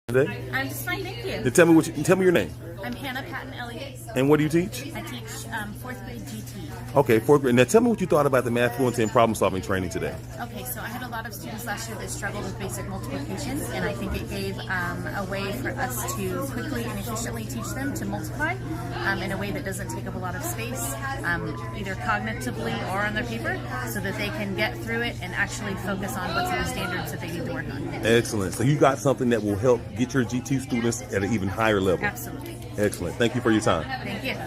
Today? I'm just fine, thank you. Then tell me your name. I'm Hannah Patton Elliott. And what do you teach? I teach fourth grade GT. Okay, fourth grade. Now tell me what you thought about the math fluency and problem solving training today. Okay, so I had a lot of students last year that struggled with basic multiplication, and I think it gave a way for us to quickly and efficiently teach them to multiply in a way that doesn't take up a lot of space, either cognitively or on their paper, so that they can get through it and actually focus on what's in the standards that they need to work on. Excellent. So you got something that will help get your GT students at an even higher level. Absolutely. Excellent. Thank you for your time. Thank you.